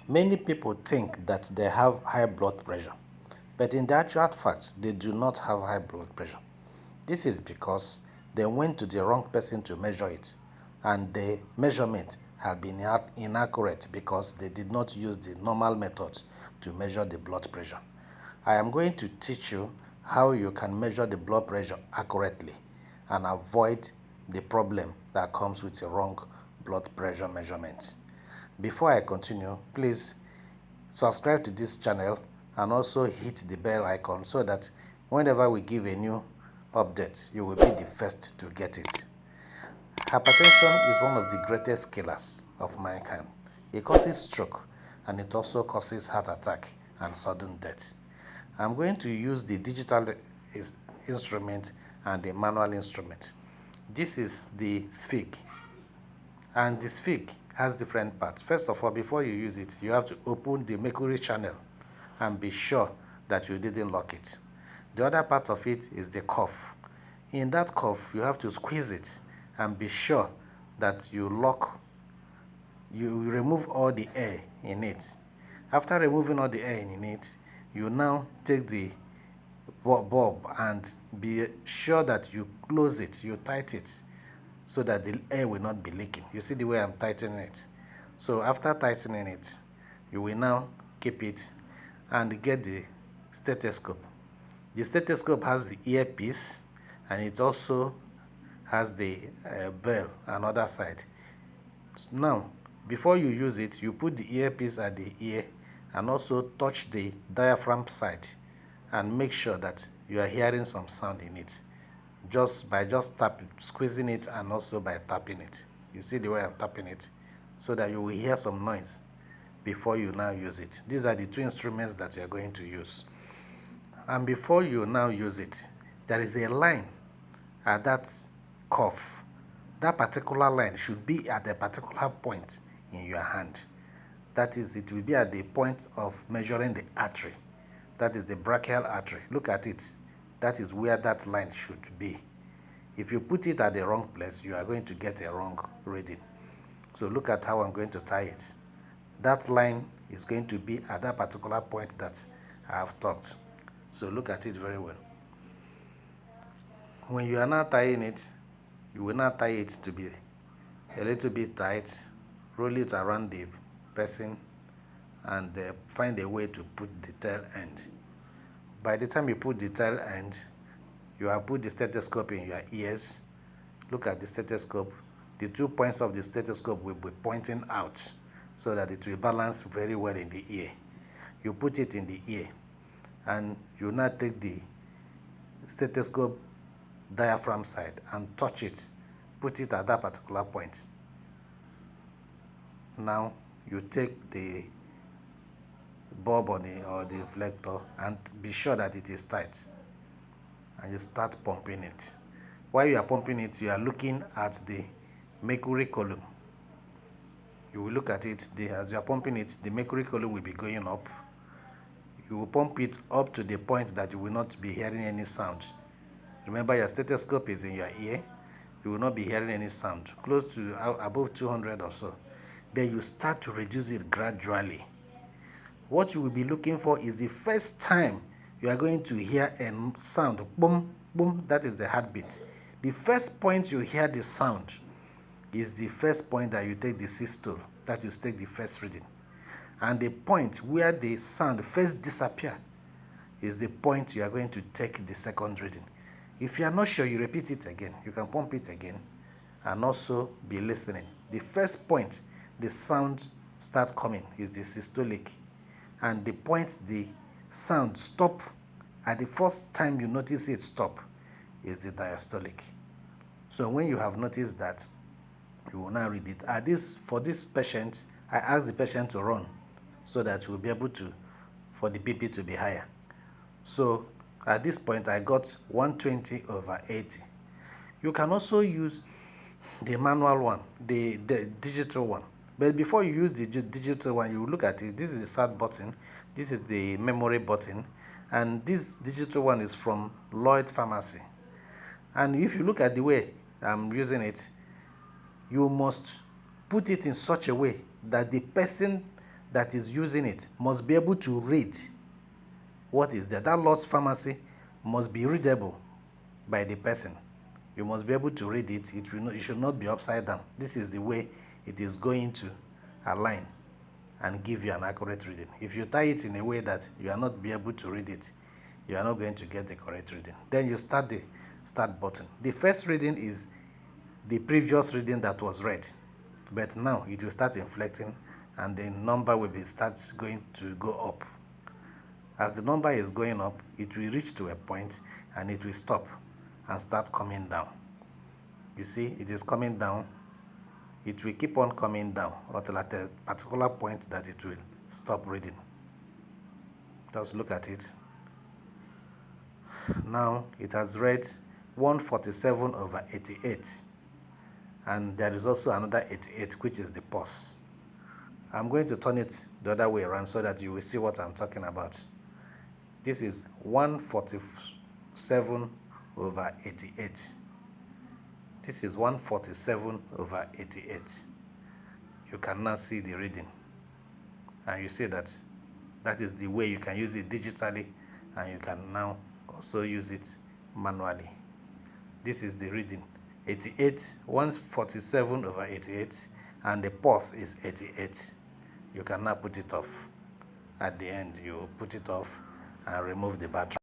Many people think that they have high blood pressure, but in the actual fact, they do not have high blood pressure. This is because they went to the wrong person to measure it, and the measurement had been inaccurate because they did not use the normal method to measure the blood pressure. I am going to teach you how you can measure the blood pressure accurately and avoid the problem that comes with a wrong blood pressure measurement. Before I continue, please subscribe to this channel and also hit the bell icon so that whenever we give a new update, you will be the first to get it. Hypertension is one of the greatest killers of mankind. It causes stroke and it also causes heart attack and sudden death. I'm going to use the digital instrument and the manual instrument. This is the SFIG, and the SFIG has different parts. First of all, before you use it, you have to open the mercury channel and be sure that you didn't lock it. The other part of it is the cuff. In that cuff, you have to squeeze it and be sure that you remove all the air in it. After removing all the air in it, you now take the bulb and be sure that you close it, you tighten it so that the air will not be leaking. You see the way I'm tightening it. So after tightening it, you will now keep it and get the stethoscope. The stethoscope has the earpiece and it also has the bell on the other side. Now, before you use it, you put the earpiece at the ear and also touch the diaphragm side and make sure that you are hearing some sound in it just by squeezing it and also by tapping it. You see the way I'm tapping it so that you will hear some noise before you now use it. These are the two instruments that you are going to use. And before you now use it, there is a line at that cuff. That particular line should be at a particular point in your hand. That is, it will be at the point of measuring the artery. That is the brachial artery. Look at it. That is where that line should be. If you put it at the wrong place, you are going to get a wrong reading. So look at how I'm going to tie it. That line is going to be at that particular point that I have talked. So look at it very well. When you are now tying it, you will now tie it to be a little bit tight, roll it around the person, and find a way to put the tail end. By the time you put the tail end, you have put the stethoscope in your ears. Look at the stethoscope. The 2 points of the stethoscope will be pointing out so that it will balance very well in the ear. You put it in the ear and you now take the stethoscope diaphragm side and touch it. Put it at that particular point. Now you take the bulb or the inflector and be sure that it is tight, and you start pumping it. While you are pumping it, you are looking at the mercury column. You will look at it. As you are pumping it, the mercury column will be going up. You will pump it up to the point that you will not be hearing any sound. Remember, your stethoscope is in your ear. You will not be hearing any sound, close to above 200 or so. Then you start to reduce it gradually. What you will be looking for is the first time you are going to hear a sound, boom, boom, that is the heartbeat. The first point you hear the sound is the first point that you take the systole, that you take the first reading. And the point where the sound first disappears is the point you are going to take the second reading. If you are not sure, you repeat it again. You can pump it again and also be listening. The first point the sound starts coming is the systolic. And the point the sound stop at the first time you notice it stop is the diastolic. So when you have noticed that, you will now read it. For this patient, I ask the patient to run so that we'll be able to, for the BP to be higher. So at this point, I got 120/80. You can also use the manual one, the digital one. But before you use the digital one, you look at it. This is the start button. This is the memory button. And this digital one is from Lloyd Pharmacy. And if you look at the way I'm using it, you must put it in such a way that the person that is using it must be able to read what is there. That lost pharmacy must be readable by the person. You must be able to read it. It should not be upside down. This is the way it is going to align and give you an accurate reading. If you tie it in a way that you are not be able to read it, you are not going to get the correct reading. Then you start the start button. The first reading is the previous reading that was read, but now it will start inflecting and the number will start going to go up. As the number is going up, it will reach to a point and it will stop and start coming down. You see, it is coming down. It will keep on coming down until at a particular point that it will stop reading. Just look at it. Now it has read 147/88, and there is also another 88, which is the pause. I'm going to turn it the other way around so that you will see what I'm talking about. This is 147/88. This is 147/88. You can now see the reading, and you see that that is the way you can use it digitally, and you can now also use it manually. This is the reading, 88, 147/88, and the pause is 88. You can now put it off. At the end, you put it off and remove the battery.